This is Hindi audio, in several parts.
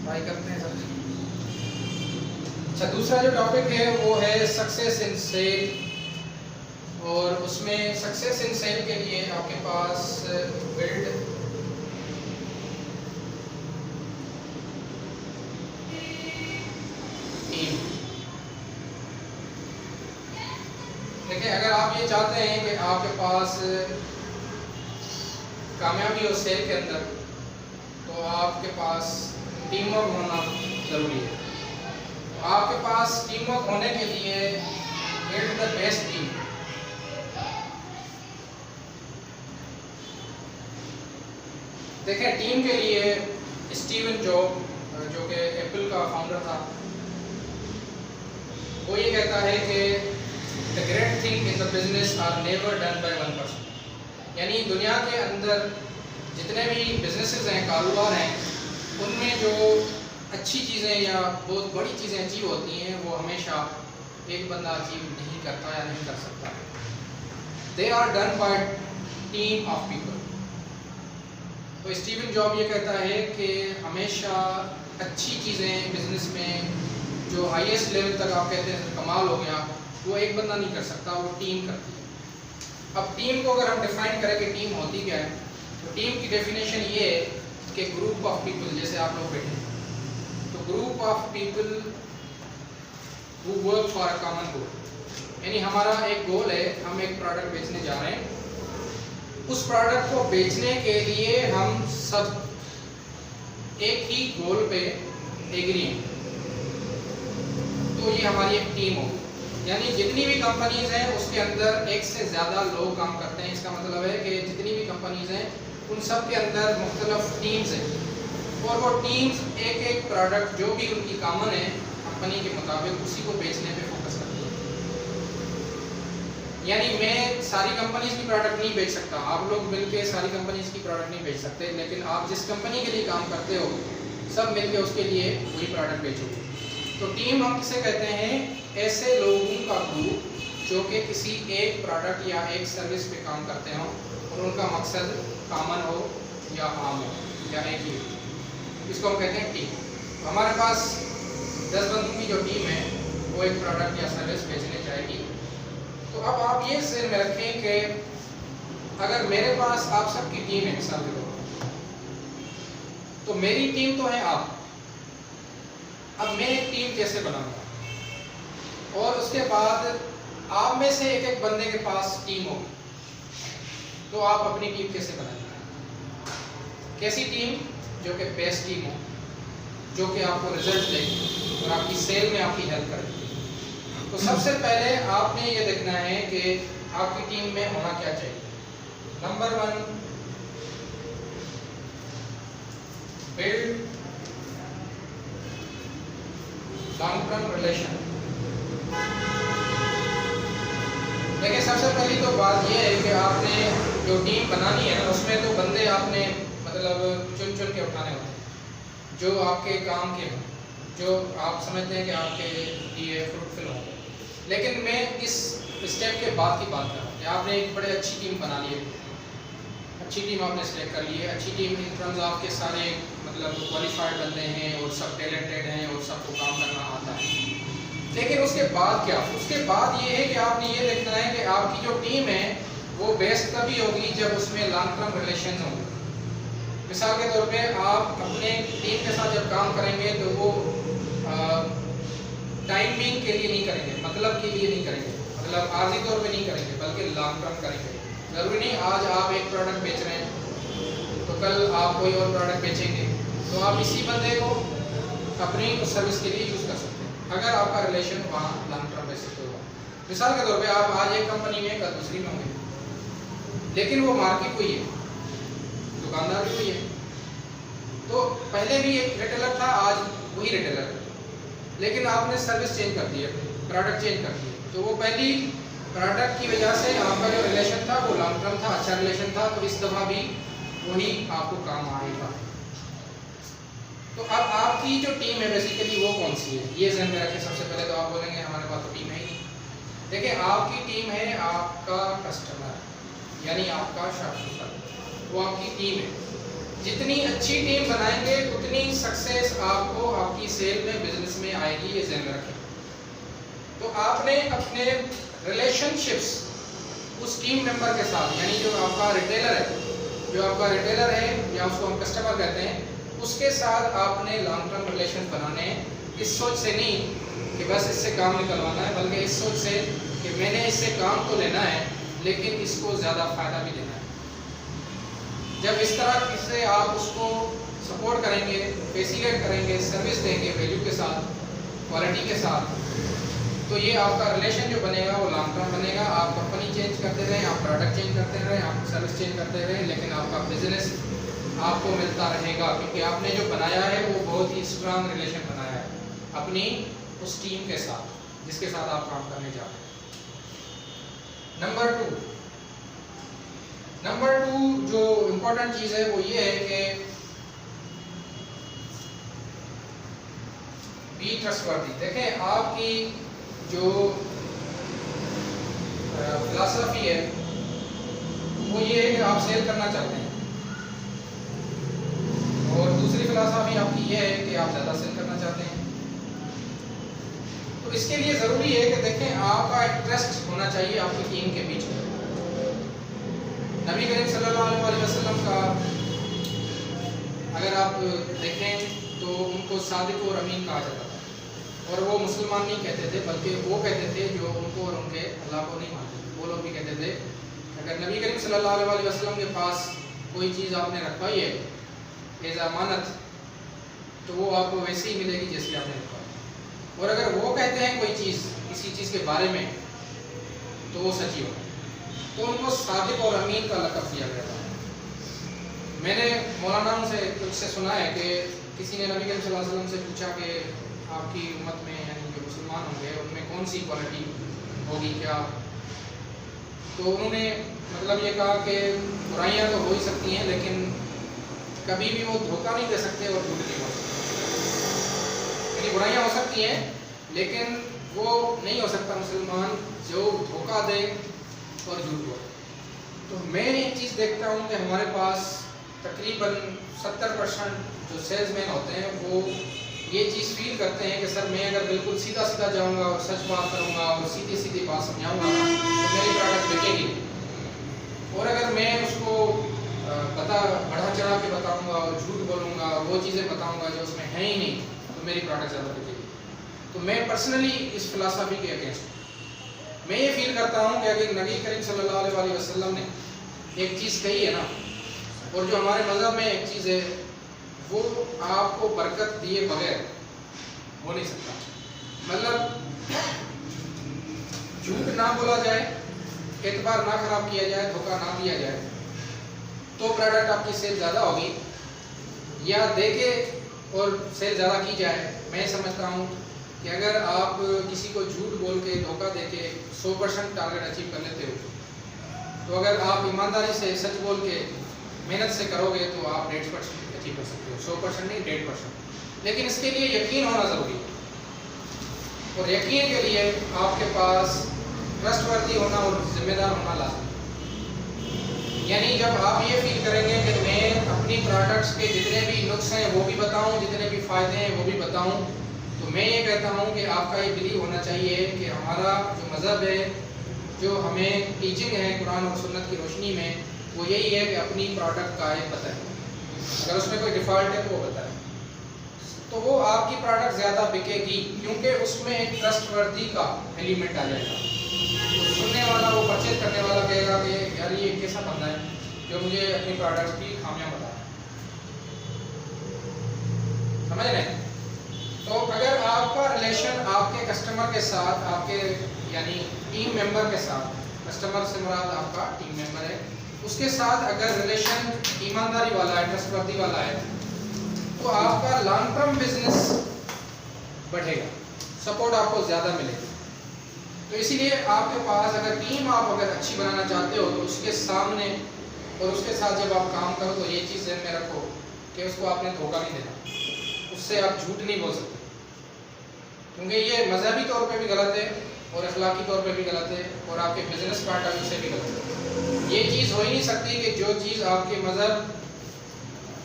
ट्राई करते हैं सर। अच्छा, दूसरा जो टॉपिक है वो है सक्सेस इन सेल। और उसमें सक्सेस इन सेल के लिए आपके पास बिल्ड टीम। देखिए, अगर आप ये चाहते हैं कि आपके पास कामयाबी हो सेल के अंदर, तो आपके पास टीम वर्क होना ज़रूरी है। तो आपके पास टीम वर्क होने के लिए बिल्ड द बेस्ट टीम। देखिए, टीम के लिए स्टीवन जॉब जो कि एप्पल का फाउंडर था, वो ये कहता है कि the great thing in the business are never done by one person. यानी दुनिया के अंदर जितने भी बिजनेसेस हैं, कारोबार हैं, उनमें जो अच्छी चीज़ें या बहुत बड़ी चीज़ें अचीव होती हैं वो हमेशा एक बंदा अचीव नहीं करता या नहीं कर सकता। They are done by team of people. तो स्टीवन जॉब ये कहता है कि हमेशा अच्छी चीज़ें बिजनेस में जो हाईएस्ट लेवल तक आप कहते हैं कमाल हो गया, वो एक बंदा नहीं कर सकता, वो टीम करती है। अब टीम को अगर हम डिफाइन करें कि टीम होती क्या है, तो टीम की डेफिनेशन ये है कि ग्रुप ऑफ पीपल, जैसे आप लोग बैठे हैं, तो group of people who work for a common goal. यानी हमारा एक गोल है, हम एक प्रोडक्ट बेचने जा रहे हैं, उस प्रोडक्ट को बेचने के लिए हम सब एक ही गोल पे एग्री हैं, तो ये हमारी एक टीम होगी। यानी जितनी भी कंपनीज हैं उसके अंदर एक से ज़्यादा लोग काम करते हैं। इसका मतलब है कि जितनी भी कंपनीज हैं उन सब के अंदर मुख्तलिफ टीम्स हैं, और वो टीम्स एक एक प्रोडक्ट जो भी उनकी कॉमन है कंपनी के मुताबिक उसी को बेचने पे फोकस करती है। यानी मैं सारी कंपनीज की प्रोडक्ट नहीं बेच सकता, आप लोग मिलके सारी कंपनीज की प्रोडक्ट नहीं बेच सकते, लेकिन आप जिस कंपनी के लिए काम करते हो सब मिलके उसके लिए वही प्रोडक्ट बेचोगे। तो टीम हम किसे कहते हैं? ऐसे लोगों का ग्रुप जो कि किसी एक प्रोडक्ट या एक सर्विस पे काम करते हो और उनका मकसद कॉमन हो या आम हो या एक ही हो, इसको हम कहते हैं टीम। हमारे पास 10 बंदों की जो टीम है वो एक प्रोडक्ट या सर्विस बेचने जाएगी। तो अब आप ये ज़हन में रखें कि अगर मेरे पास आप सबकी टीम है, मिसाल के तौर पर, तो मेरी टीम तो है आप। अब मैं एक टीम कैसे बनाऊंगा? और उसके बाद आप में से एक एक बंदे के पास टीम होगी, तो आप अपनी टीम कैसे बनाएंगे? कैसी टीम? जो कि बेस्ट टीम हो, जो कि आपको रिजल्ट दे और आपकी सेल में आपकी हेल्प करे। तो सबसे पहले आपने ये देखना है कि आपकी टीम में होना क्या चाहिए। Number 1, build long term relation. देखिए, सबसे पहली तो बात यह है कि आपने जो टीम बनानी है ना, उसमें तो बंदे आपने मतलब चुन चुन के उठाने होते हैं जो आपके काम के हों, जो आप समझते हैं कि आपके लिए फ्रूटफुल हों। लेकिन मैं इस स्टेप के बाद की बात कर रहा हूँ कि आपने एक बड़े अच्छी टीम बना ली है, अच्छी टीम आपने सेलेक्ट कर ली है। अच्छी टीम इन टर्म्स आपके सारे मतलब क्वालिफाइड बंदे हैं और सब टैलेंटेड हैं और सबको काम करना आता है। लेकिन उसके बाद क्या? उसके बाद ये है कि आपने ये देखना है कि आपकी जो टीम है वो बेस्ट तभी होगी जब उसमें लॉन्ग टर्म रिलेशन होंगे। मिसाल के तौर पे आप अपने टीम के साथ जब काम करेंगे तो वो टाइमिंग के लिए नहीं करेंगे, मतलब के लिए नहीं करेंगे, मतलब आर्जी तौर पे नहीं करेंगे, बल्कि लॉन्ग टर्म करेंगे। ज़रूरी नहीं आज आप एक प्रोडक्ट बेच रहे हैं तो कल आप कोई और प्रोडक्ट बेचेंगे, तो आप इसी बंदे को अपनी सर्विस के लिए यूज़ कर सकते हैं अगर आपका रिलेशन वहाँ लॉन्ग टर्म बेसिस पे होगा। मिसाल के तौर पे आप आज एक कंपनी में कल दूसरी में होंगे, लेकिन वो मार्केट वही है, दुकानदार भी वही है। तो पहले भी एक रिटेलर था, आज वही रिटेलर है, लेकिन आपने सर्विस चेंज कर दी है, प्रोडक्ट चेंज कर दी है। तो वो पहली प्रोडक्ट की वजह से आपका जो रिलेशन था वो लॉन्ग टर्म था, अच्छा रिलेशन था, तो इस दफ़ा भी वही आपको काम आएगा। तो अब आपकी जो टीम है बेसिकली वो कौन सी है, ये ध्यान में रखें। सबसे पहले तो आप बोलेंगे हमारे पास तो टीम है ही नहीं। देखिए, आपकी टीम है आपका कस्टमर, यानी आपका शॉपकीपर, वो आपकी टीम है। जितनी अच्छी टीम बनाएंगे उतनी सक्सेस आपको आपकी सेल में, बिजनेस में आएगी, ये ध्यान में रखें। तो आपने अपने रिलेशनशिप्स उस टीम मेंबर के साथ, यानी जो आपका रिटेलर है या उसको हम कस्टमर कहते हैं, उसके साथ आपने लॉन्ग टर्म रिलेशन बनाने हैं। इस सोच से नहीं कि बस इससे काम निकलवाना है, बल्कि इस सोच से कि मैंने इससे काम तो लेना है लेकिन इसको ज़्यादा फ़ायदा भी देना है। जब इस तरह से आप उसको सपोर्ट करेंगे, फैसिलिटेट करेंगे, सर्विस देंगे वैल्यू के साथ, क्वालिटी के साथ, तो ये आपका रिलेशन जो बनेगा वो लॉन्ग टर्म बनेगा। आप कंपनी चेंज करते रहें, आप प्रोडक्ट चेंज करते रहें, आप सर्विस चेंज करते रहें, लेकिन आपका बिजनेस आपको मिलता रहेगा, क्योंकि आपने जो बनाया है वो बहुत ही स्ट्रांग रिलेशन बनाया है अपनी उस टीम के साथ जिसके साथ आप काम करने जा रहे हैं। नंबर टू जो इम्पोर्टेंट चीज़ है वो ये है कि बी ट्रस्टवर्दी। देखें, आपकी जो फिलॉसफी है वो ये है कि आप सेल करना चाहते हैं, और दूसरी फिलॉसफी आपकी ये है कि आप ज़्यादा सेल करना चाहते हैं। तो इसके लिए ज़रूरी है कि देखें, आपका एक ट्रस्ट होना चाहिए आपकी टीम के बीच में। नबी करीम सल्लल्लाहु अलैहि वसल्लम का अगर आप देखें तो उनको सादिक और अमीन कहा जाता था, और वो मुसलमान नहीं कहते थे, बल्कि वो कहते थे जो उनको और उनके अल्लाह को नहीं मानते। वो लोग भी कहते थे अगर नबी करीम सल्लल्लाहु अलैहि वसल्लम के पास कोई चीज़ आपने रखवाई है एज अमानत, तो वो आपको वैसे ही मिलेगी जैसे आपने रखवाई। और अगर वो कहते हैं कोई चीज़, किसी चीज़ के बारे में, तो वो सच्ची होगी। तो उनको सादिक और अमीन का लक़ब दिया गया था। मैंने मौलाना से कुछ से सुना है कि किसी ने नबी करीम सल्लल्लाहु अलैहि वसल्लम से पूछा कि आपकी उम्मत में, यानी जो मुसलमान होंगे, उनमें कौन सी क्वालिटी होगी क्या? तो उन्होंने मतलब ये कहा कि बुराइयां तो हो ही सकती हैं, लेकिन कभी भी वो धोखा नहीं दे सकते और झूठ नहीं हो सकते। यानी बुराइयां हो सकती हैं, लेकिन वो नहीं हो सकता मुसलमान जो धोखा दे और झूठ बोले। तो मैं एक चीज़ देखता हूँ कि हमारे पास तकरीबन 70% जो सेल्समैन होते हैं वो ये चीज़ फील करते हैं कि सर मैं अगर बिल्कुल सीधा सीधा जाऊंगा और सच बात करूंगा और सीधी सीधी बात समझाऊंगा तो मेरी प्रोडक्ट बिकेगी, और अगर मैं उसको बढ़ा चढ़ा के बताऊंगा और झूठ बोलूंगा और वो चीज़ें बताऊंगा जो उसमें है ही नहीं, तो मेरी प्रोडक्ट ज़्यादा बिकेगी। तो मैं पर्सनली इस फिलॉसफी के अगेंस्ट मैं ये फील करता हूँ कि अगर नबी करीम सल्लल्लाहु अलैहि वसल्लम ने एक चीज़ कही है ना, और जो हमारे मज़हब में एक चीज़ है, वो आपको बरकत दिए बगैर हो नहीं सकता। मतलब झूठ ना बोला जाए, एतबार ना खराब किया जाए, धोखा ना दिया जाए, तो प्रोडक्ट आपकी सेल ज़्यादा होगी। या दे के और सेल ज़्यादा की जाए, मैं समझता हूँ कि अगर आप किसी को झूठ बोल के, धोखा दे के 100% टारगेट अचीव कर लेते हो, तो अगर आप ईमानदारी से, सच बोल के, मेहनत से करोगे तो आप 150% अचीव कर सकते हो। 100% नहीं, 150%। लेकिन इसके लिए यकीन होना ज़रूरी है, और यकीन के लिए आपके पास ट्रस्टवर्दी होना और जिम्मेदार होना लाजमी। यानी जब आप ये फील करेंगे कि मैं अपनी प्रोडक्ट्स के जितने भी नुक्स हैं वो भी बताऊं, जितने भी फ़ायदे हैं वो भी बताऊं, तो मैं ये कहता हूं कि आपका ये बिलीव होना चाहिए कि हमारा जो मज़हब है, जो हमें टीचिंग है कुरान और सुन्नत की रोशनी में, वो यही है कि अपनी प्रोडक्ट का एक बताएं। अगर उसमें कोई डिफ़ॉल्ट है तो वो बताएं, तो वो आपकी प्रोडक्ट ज़्यादा बिकेगी, क्योंकि उसमें एक ट्रस्टवर्दी का एलिमेंट आ जाएगा। तो सुनने वाला, वो परचेज करने वाला कहेगा कि यार ये कैसा बंदा है जो मुझे अपनी प्रोडक्ट्स की खामियां बता रहा है। समझ रहे हैं? तो अगर आपका रिलेशन आपके कस्टमर के साथ, आपके यानी टीम मेंबर के साथ, कस्टमर से मुराद आपका टीम मेंबर है, उसके साथ अगर रिलेशन ईमानदारी वाला है, ट्रस्टवर्दी वाला है, तो आपका लॉन्ग टर्म बिजनेस बढ़ेगा, सपोर्ट आपको ज़्यादा मिलेगा। तो इसीलिए आपके पास अगर टीम आप अगर अच्छी बनाना चाहते हो, तो उसके सामने और उसके साथ जब आप काम करो तो ये चीज़ ध्यान में रखो कि उसको आपने धोखा नहीं देना, उससे आप झूठ नहीं बोल सकते, क्योंकि ये मजहबी तौर पे भी गलत है और अखलाकी तौर पे भी गलत है और आपके बिजनेस पॉइंट ऑफ व्यू से भी गलत है। ये चीज़ हो ही नहीं सकती कि जो चीज़ आपके मज़हब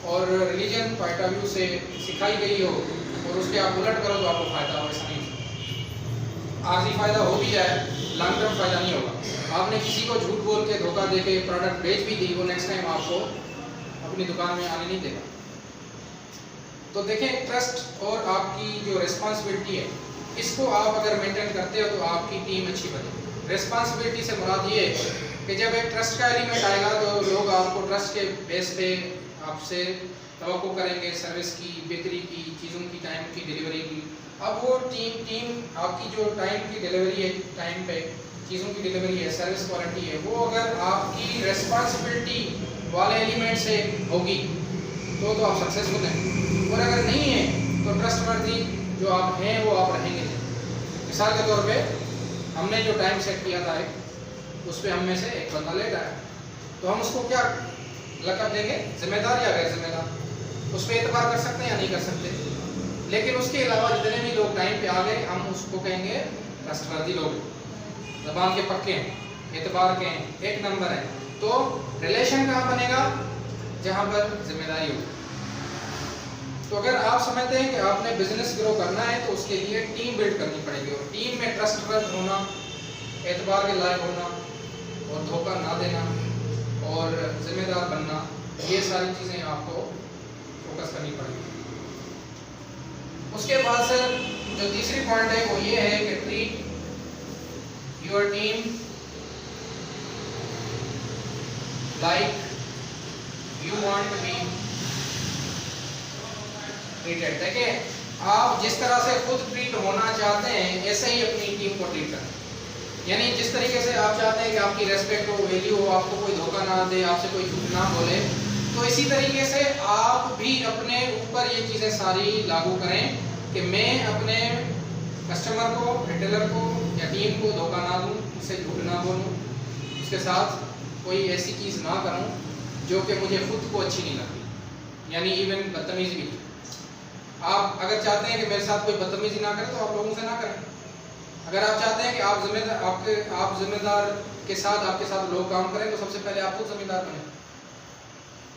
और रिलीजन पॉइंट ऑफ व्यू से सिखाई गई हो और उसके आप उलट करो तो आपको फ़ायदा हो, ऐसा नहीं। आर्जी फ़ायदा हो भी जाए, लॉन्ग टर्म फ़ायदा नहीं होगा। आपने किसी को झूठ बोल के धोखा दे के प्रोडक्ट बेच भी दी, वो नेक्स्ट टाइम आपको अपनी दुकान में आने नहीं देगा। तो देखें, ट्रस्ट और आपकी जो रिस्पॉन्सिबिलिटी है, इसको आप अगर मेंटेन करते हो तो आपकी टीम अच्छी बनेगी। रिस्पॉन्सिबिलिटी से मुराद ये कि जब एक ट्रस्ट का एलिमेंट आएगा तो लोग आपको ट्रस्ट के बेस पे आपसे तवक्को करेंगे, सर्विस की, बिक्री की, चीज़ों की, टाइम की डिलीवरी की। अब वो टीम आपकी जो टाइम की डिलीवरी है, टाइम पे चीज़ों की डिलीवरी है, सर्विस क्वालिटी है, वो अगर आपकी रिस्पॉन्सिबिलिटी वाले एलिमेंट से होगी तो आप सक्सेसफुल हैं। और अगर नहीं है तो ट्रस्टवर्दी जो आप हैं वो आप रहेंगे। मिसाल के तौर पे हमने जो टाइम सेट किया था उस पर हम में से एक बंदा लेट आया, तो हम उसको क्या लक़ब देंगे, जिम्मेदार या गैर जिम्मेदार? उस पर एतबार कर सकते हैं या नहीं कर सकते। लेकिन उसके अलावा जितने भी लोग टाइम पे आ गए, हम उसको कहेंगे ट्रस्टवर्दी लोग, ज़बान के पक्के हैं, एतबार के हैं, एक नंबर है। तो रिलेशन कहाँ बनेगा? जहाँ पर जिम्मेदारी होगी। तो अगर आप समझते हैं कि आपने बिजनेस ग्रो करना है तो उसके लिए टीम बिल्ड करनी पड़ेगी, और टीम में ट्रस्टवर्द होना, एतबार के लायक होना, और धोखा ना देना, और जिम्मेदार बनना, ये सारी चीज़ें आपको फोकस करनी पड़ेगी। उसके बाद सर जो तीसरी पॉइंट है वो ये है कि treat your team like you want to be treated. देखिए, आप जिस तरह से खुद ट्रीट होना चाहते हैं ऐसे ही अपनी टीम को ट्रीट करें। यानी जिस तरीके से आप चाहते हैं कि आपकी रेस्पेक्ट हो, वैल्यू हो, आपको कोई धोखा ना दे, आपसे कोई झूठ ना बोले, तो इसी तरीके से आप भी अपने ऊपर ये चीज़ें सारी लागू करें कि मैं अपने कस्टमर को, रिटेलर को या टीम को धोखा ना दूँ, उससे झूठ ना बोलूँ, उसके साथ कोई ऐसी चीज़ ना करूँ जो कि मुझे खुद को अच्छी नहीं लगती, यानी इवन बदतमीज़ी भी। आप अगर चाहते हैं कि मेरे साथ कोई बदतमीज़ी ना करे तो आप लोगों से ना करें। अगर आप चाहते हैं कि आप जिम्मेदार के साथ आपके साथ लोग काम करें तो सबसे पहले आप खुद जिम्मेदार बने।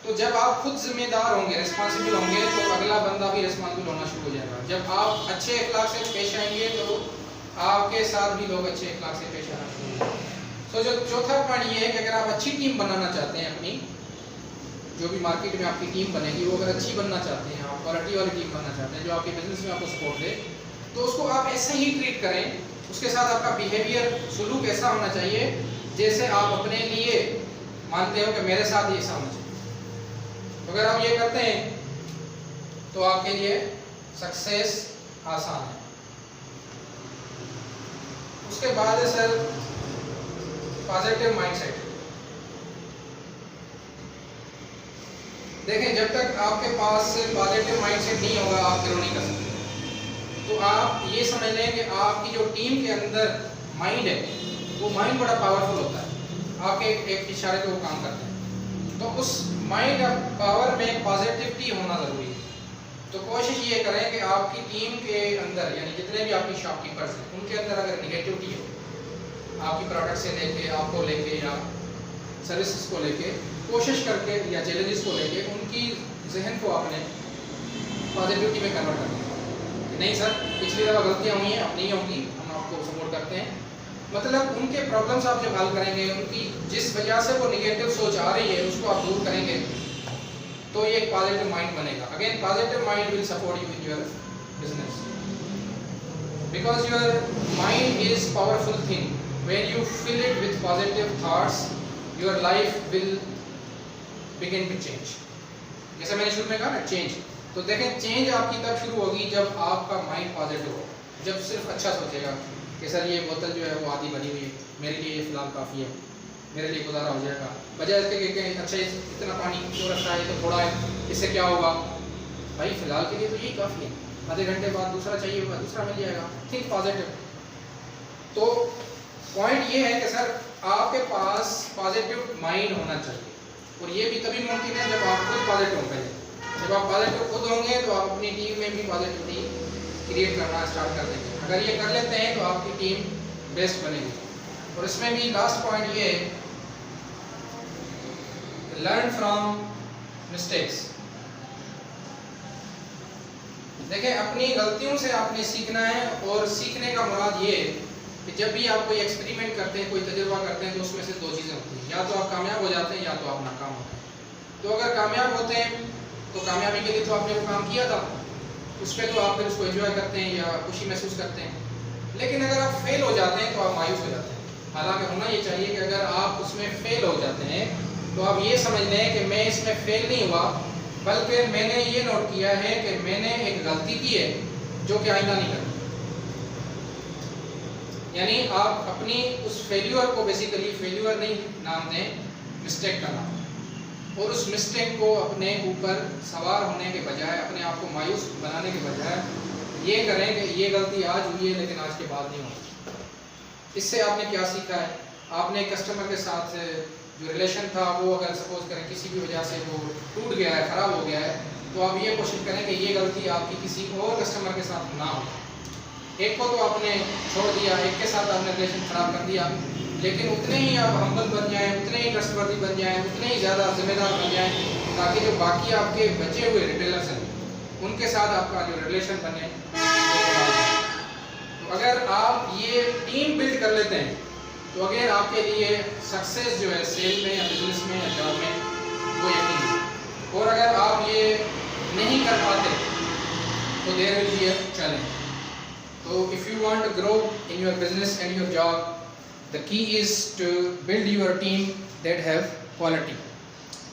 तो जब आप खुद जिम्मेदार होंगे, रिस्पॉन्सिबल होंगे, तो अगला बंदा भी रिस्पॉन्सिबल होना शुरू हो जाएगा। जब आप अच्छे अखलाक से पेश आएंगे तो आपके साथ भी लोग अच्छे अखलाक से पेश आना शुरू हो जाएंगे। तो जो चौथा पॉइंट ये है कि अगर आप अच्छी टीम बनाना चाहते हैं, अपनी जो भी मार्केट में आपकी टीम बनेगी वो अगर अच्छी बनना चाहते हैं, आप क्वालिटी वाली टीम बनना चाहते हैं जो आपके बिजनेस में आपको सपोर्ट दे, तो उसको आप ऐसे ही ट्रीट करें। उसके साथ आपका बिहेवियर, सुलूक ऐसा होना चाहिए जैसे आप अपने लिए मानते हो कि मेरे साथ ये ऐसा होना चाहिए। तो अगर आप ये करते हैं तो आपके लिए सक्सेस आसान है। उसके बाद है सर पॉजिटिव माइंडसेट। देखें, जब तक आपके पास पॉजिटिव माइंडसेट नहीं होगा आप ग्रो नहीं कर सकते। तो आप ये समझ लें कि आपकी जो टीम के अंदर माइंड है वो माइंड बड़ा पावरफुल होता है, आपके एक इशारे पे वो काम करता है। तो उस माइंड पावर में पॉजिटिविटी होना ज़रूरी है। तो कोशिश ये करें कि आपकी टीम के अंदर, यानी जितने भी आपकी शॉपकीपर्स हैं उनके अंदर अगर निगेटिविटी हो, आपकी प्रोडक्ट से लेके, आपको लेके या सर्विसेज को लेके, कोशिश करके या चैलेंजेस को लेके उनकी जहन को आपने पॉजिटिविटी में कन्वर्ट करना है। नहीं सर, पिछली दफ़ा गलतियाँ हुई हैं, अब नहीं होंगी, हम आपको सपोर्ट करते हैं। मतलब उनके प्रॉब्लम्स आप जब हल करेंगे, उनकी जिस वजह से वो निगेटिव सोच आ रही है उसको आप दूर करेंगे, तो ये एक पॉजिटिव माइंड बनेगा। Again, positive mind will support you in your business, because your mind is powerful thing. When you fill it with positive thoughts, your life will begin to change. जैसे मैंने शुरू में कहा ना, चेंज। तो देखें, चेंज आपकी तब शुरू होगी जब आपका माइंड पॉजिटिव हो, जब सिर्फ अच्छा सोचेगा कि सर ये बोतल जो है वो आधी भरी हुई है, मेरे लिए ये फ़िलहाल काफ़ी है, मेरे लिए गुजारा हो जाएगा, बजाय इसके कि अच्छा इतना पानी क्यों रखा है, तो थोड़ा है, इससे क्या होगा भाई, फ़िलहाल के लिए तो यही काफ़ी है, आधे घंटे बाद दूसरा चाहिए होगा, दूसरा मिल जाएगा। Think positive. तो पॉइंट ये है कि सर आपके पास पॉजिटिव माइंड होना चाहिए, और ये भी तभी मुमकिन है जब आप खुद पॉजिटिव होंगे। जब आप पॉजिटिव खुद होंगे तो आप अपनी टीम में भी पॉजिटिविटी क्रिएट करना स्टार्ट कर देंगे। अगर ये कर लेते हैं तो आपकी टीम बेस्ट बनेगी। और इसमें भी लास्ट पॉइंट ये है, लर्न फ्रॉम मिस्टेक्स। देखिए, अपनी गलतियों से आपने सीखना है, और सीखने का मुराद ये है कि जब भी आप कोई एक्सपेरिमेंट करते हैं, कोई तजुर्बा करते हैं, तो उसमें से दो चीज़ें होती हैं, या तो आप कामयाब हो जाते हैं या तो आप नाकाम होते हैं। तो अगर कामयाब होते हैं तो कामयाबी के लिए तो आपने वो काम किया था, उस पर तो आप फिर उसको एंजॉय करते हैं या खुशी महसूस करते हैं। लेकिन अगर आप फेल हो जाते हैं तो आप मायूस हो जाते हैं। हालांकि होना ये चाहिए कि अगर आप उसमें फेल हो जाते हैं तो आप ये समझ लें कि मैं इसमें फेल नहीं हुआ, बल्कि मैंने ये नोट किया है कि मैंने एक गलती की है जो कि आइंदा नहीं करनी। यानी आप अपनी उस फेल्यूर को बेसिकली फेल्यूर नहीं नाम दें, मिस्टेक का नाम, और उस मिस्टेक को अपने ऊपर सवार होने के बजाय, अपने आप को मायूस बनाने के बजाय ये करें कि ये गलती आज हुई है लेकिन आज के बाद नहीं होगी। इससे आपने क्या सीखा है? आपने कस्टमर के साथ जो रिलेशन था वो अगर सपोज करें किसी भी वजह से वो टूट गया है, ख़राब हो गया है, तो आप ये कोशिश करें कि ये गलती आपकी किसी और कस्टमर के साथ ना हो। एक को तो आपने छोड़ दिया, एक के साथ आपने रिलेशन ख़राब कर दिया, लेकिन उतने ही आप हम्बल बन जाएं, उतने ही ट्रस्टवर्दी बन जाएं, उतने ही ज़्यादा जिम्मेदार बन जाएं, ताकि जो बाकी आपके बचे हुए रिटेलर्स हैं उनके साथ आपका जो रिलेशन बने। तो अगर आप ये टीम बिल्ड कर लेते हैं तो अगर आपके लिए सक्सेस जो है सेल में या बिजनेस में या जॉब में वो यकीन है। और अगर आप ये नहीं कर पाते तो there will be a challenge. So if you want to grow in your business and your job, the key is to build your team that have quality.